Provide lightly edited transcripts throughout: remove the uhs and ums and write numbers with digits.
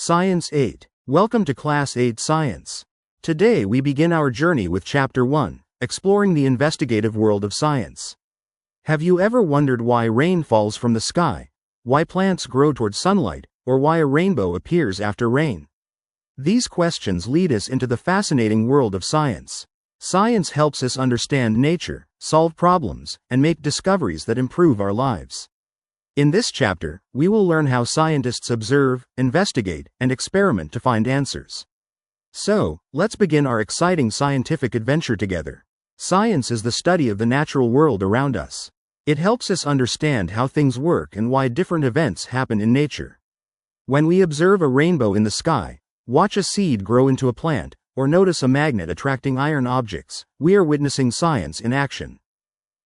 Science 8. Welcome to Class 8 Science. Today we begin our journey with Chapter 1, Exploring the Investigative World of Science. Have you ever wondered why rain falls from the sky, why plants grow toward sunlight, or why a rainbow appears after rain? These questions lead us into the fascinating world of science. Science helps us understand nature, solve problems, and make discoveries that improve our lives. In this chapter, we will learn how scientists observe, investigate, and experiment to find answers. So, let's begin our exciting scientific adventure together. Science is the study of the natural world around us. It helps us understand how things work and why different events happen in nature. When we observe a rainbow in the sky, watch a seed grow into a plant, or notice a magnet attracting iron objects, we are witnessing science in action.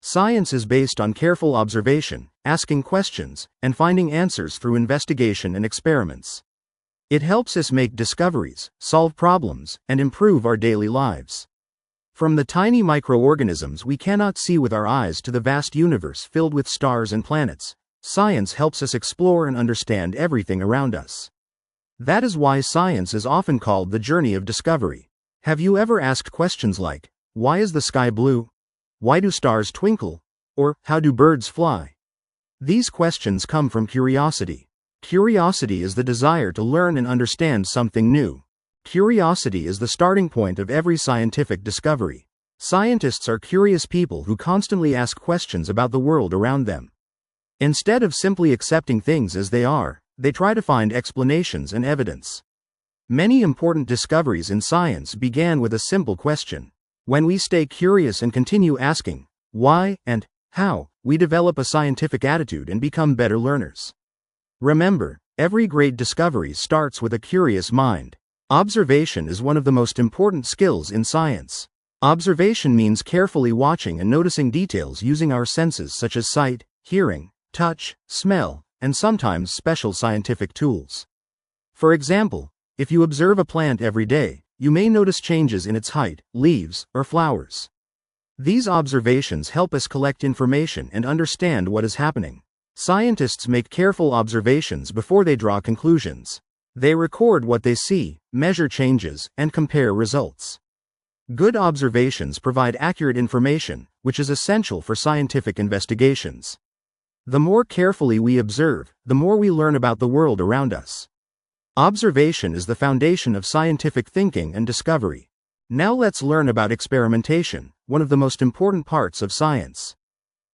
Science is based on careful observation, asking questions, and finding answers through investigation and experiments. It helps us make discoveries, solve problems, and improve our daily lives. From the tiny microorganisms we cannot see with our eyes to the vast universe filled with stars and planets, science helps us explore and understand everything around us. That is why science is often called the journey of discovery. Have you ever asked questions like, why is the sky blue? Why do stars twinkle? Or, how do birds fly? These questions come from curiosity. Curiosity is the desire to learn and understand something new. Curiosity is the starting point of every scientific discovery. Scientists are curious people who constantly ask questions about the world around them. Instead of simply accepting things as they are, they try to find explanations and evidence. Many important discoveries in science began with a simple question. When we stay curious and continue asking, why and how, we develop a scientific attitude and become better learners. Remember, every great discovery starts with a curious mind. Observation is one of the most important skills in science. Observation means carefully watching and noticing details using our senses such as sight, hearing, touch, smell, and sometimes special scientific tools. For example, if you observe a plant every day, you may notice changes in its height, leaves, or flowers. These observations help us collect information and understand what is happening. Scientists make careful observations before they draw conclusions. They record what they see, measure changes, and compare results. Good observations provide accurate information, which is essential for scientific investigations. The more carefully we observe, the more we learn about the world around us. Observation is the foundation of scientific thinking and discovery. Now let's learn about experimentation, one of the most important parts of science.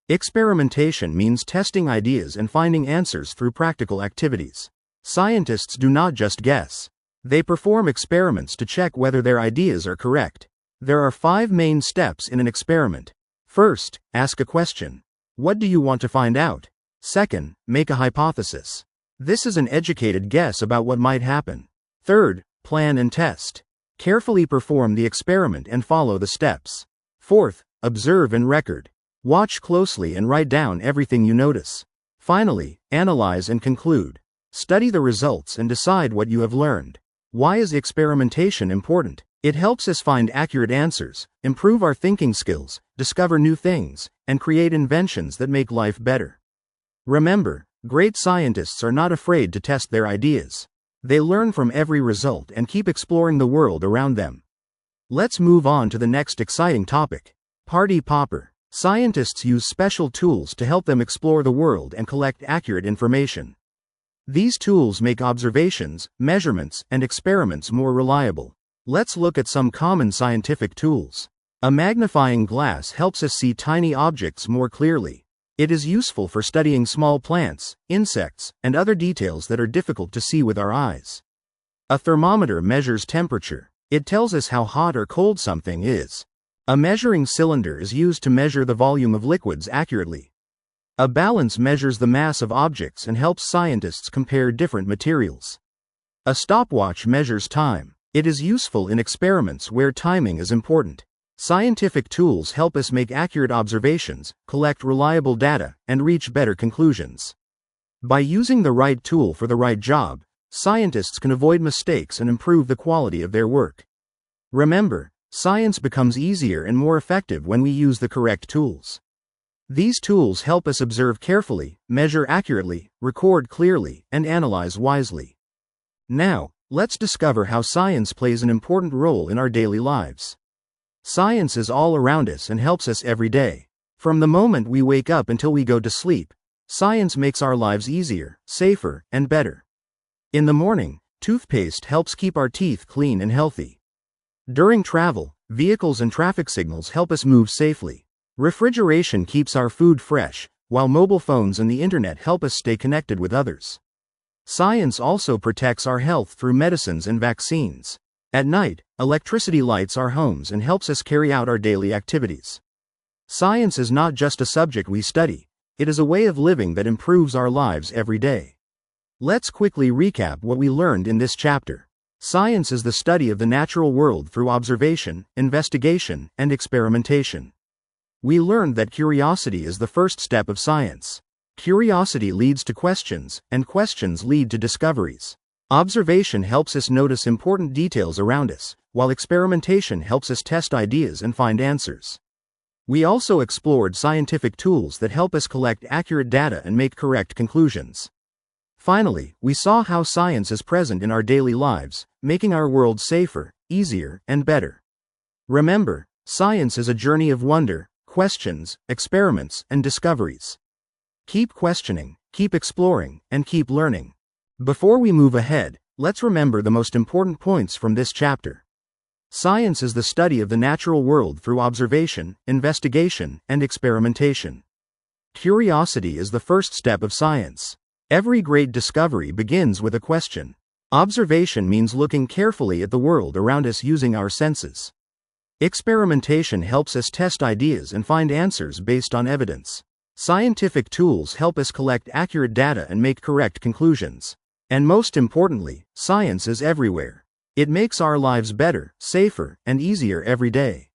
Experimentation means testing ideas and finding answers through practical activities. Scientists do not just guess. They perform experiments to check whether their ideas are correct. There are 5 main steps in an experiment. First, ask a question. What do you want to find out? Second, make a hypothesis. This is an educated guess about what might happen. Third, plan and test. Carefully perform the experiment and follow the steps. Fourth, observe and record. Watch closely and write down everything you notice. Finally, analyze and conclude. Study the results and decide what you have learned. Why is experimentation important? It helps us find accurate answers, improve our thinking skills, discover new things, and create inventions that make life better. Remember, great scientists are not afraid to test their ideas. They learn from every result and keep exploring the world around them. Let's move on to the next exciting topic. Party popper. Scientists use special tools to help them explore the world and collect accurate information. These tools make observations, measurements, and experiments more reliable. Let's look at some common scientific tools. A magnifying glass helps us see tiny objects more clearly. It is useful for studying small plants, insects, and other details that are difficult to see with our eyes. A thermometer measures temperature. It tells us how hot or cold something is. A measuring cylinder is used to measure the volume of liquids accurately. A balance measures the mass of objects and helps scientists compare different materials. A stopwatch measures time. It is useful in experiments where timing is important. Scientific tools help us make accurate observations, collect reliable data, and reach better conclusions. By using the right tool for the right job, scientists can avoid mistakes and improve the quality of their work. Remember, science becomes easier and more effective when we use the correct tools. These tools help us observe carefully, measure accurately, record clearly, and analyze wisely. Now, let's discover how science plays an important role in our daily lives. Science is all around us and helps us every day. From the moment we wake up until we go to sleep, science makes our lives easier, safer, and better. In the morning, toothpaste helps keep our teeth clean and healthy. During travel, vehicles and traffic signals help us move safely. Refrigeration keeps our food fresh, while mobile phones and the internet help us stay connected with others. Science also protects our health through medicines and vaccines. At night, electricity lights our homes and helps us carry out our daily activities. Science is not just a subject we study, it is a way of living that improves our lives every day. Let's quickly recap what we learned in this chapter. Science is the study of the natural world through observation, investigation, and experimentation. We learned that curiosity is the first step of science. Curiosity leads to questions, and questions lead to discoveries. Observation helps us notice important details around us, while experimentation helps us test ideas and find answers. We also explored scientific tools that help us collect accurate data and make correct conclusions. Finally, we saw how science is present in our daily lives, making our world safer, easier, and better. Remember, science is a journey of wonder, questions, experiments, and discoveries. Keep questioning, keep exploring, and keep learning. Before we move ahead, let's remember the most important points from this chapter. Science is the study of the natural world through observation, investigation, and experimentation. Curiosity is the first step of science. Every great discovery begins with a question. Observation means looking carefully at the world around us using our senses. Experimentation helps us test ideas and find answers based on evidence. Scientific tools help us collect accurate data and make correct conclusions. And most importantly, science is everywhere. It makes our lives better, safer, and easier every day.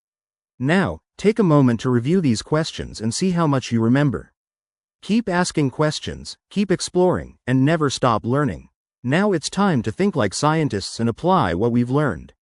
Now, take a moment to review these questions and see how much you remember. Keep asking questions, keep exploring, and never stop learning. Now it's time to think like scientists and apply what we've learned.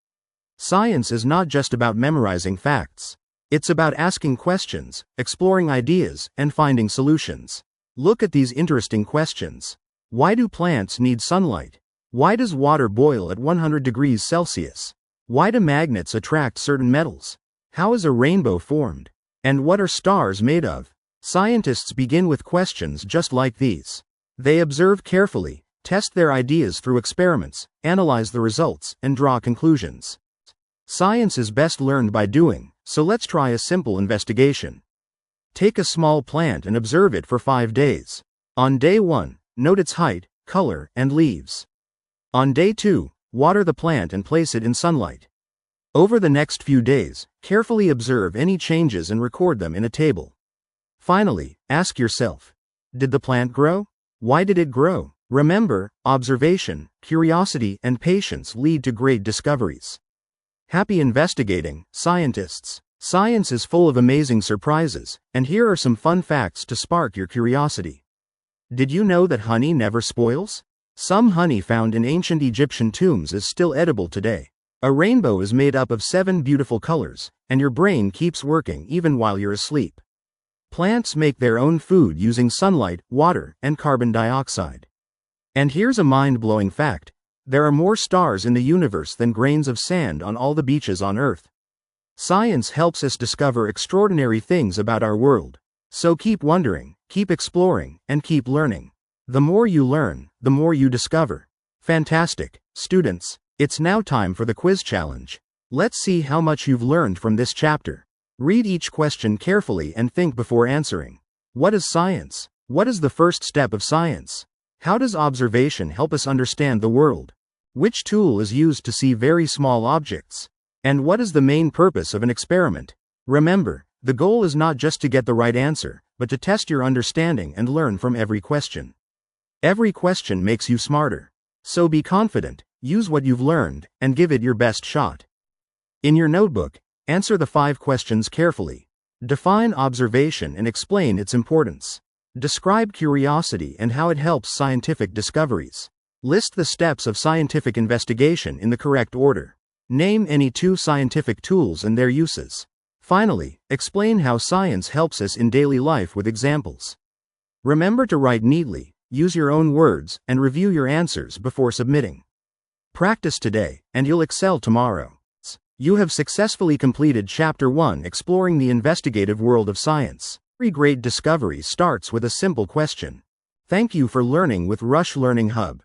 Science is not just about memorizing facts. It's about asking questions, exploring ideas, and finding solutions. Look at these interesting questions. Why do plants need sunlight? Why does water boil at 100 degrees Celsius? Why do magnets attract certain metals? How is a rainbow formed? And what are stars made of? Scientists begin with questions just like these. They observe carefully, test their ideas through experiments, analyze the results, and draw conclusions. Science is best learned by doing, so let's try a simple investigation. Take a small plant and observe it for 5 days. On day 1, note its height, color, and leaves. On day 2, water the plant and place it in sunlight. Over the next few days, carefully observe any changes and record them in a table. Finally, ask yourself, did the plant grow? Why did it grow? Remember, observation, curiosity, and patience lead to great discoveries. Happy investigating, scientists! Science is full of amazing surprises, and here are some fun facts to spark your curiosity. Did you know that honey never spoils? Some honey found in ancient Egyptian tombs is still edible today. A rainbow is made up of 7 beautiful colors, and your brain keeps working even while you're asleep. Plants make their own food using sunlight, water, and carbon dioxide. And here's a mind-blowing fact. There are more stars in the universe than grains of sand on all the beaches on Earth. Science helps us discover extraordinary things about our world. So keep wondering, keep exploring, and keep learning. The more you learn, the more you discover. Fantastic, students! It's now time for the quiz challenge. Let's see how much you've learned from this chapter. Read each question carefully and think before answering. What is science? What is the first step of science? How does observation help us understand the world? Which tool is used to see very small objects? And what is the main purpose of an experiment? Remember, the goal is not just to get the right answer, but to test your understanding and learn from every question. Every question makes you smarter. So be confident, use what you've learned, and give it your best shot. In your notebook, answer the 5 questions carefully. Define observation and explain its importance. Describe curiosity and how it helps scientific discoveries. List the steps of scientific investigation in the correct order. Name any 2 scientific tools and their uses. Finally, explain how science helps us in daily life with examples. Remember to write neatly, use your own words, and review your answers before submitting. Practice today, and you'll excel tomorrow. You have successfully completed Chapter 1, Exploring the Investigative World of Science. Every great discovery starts with a simple question. Thank you for learning with Rush Learning Hub.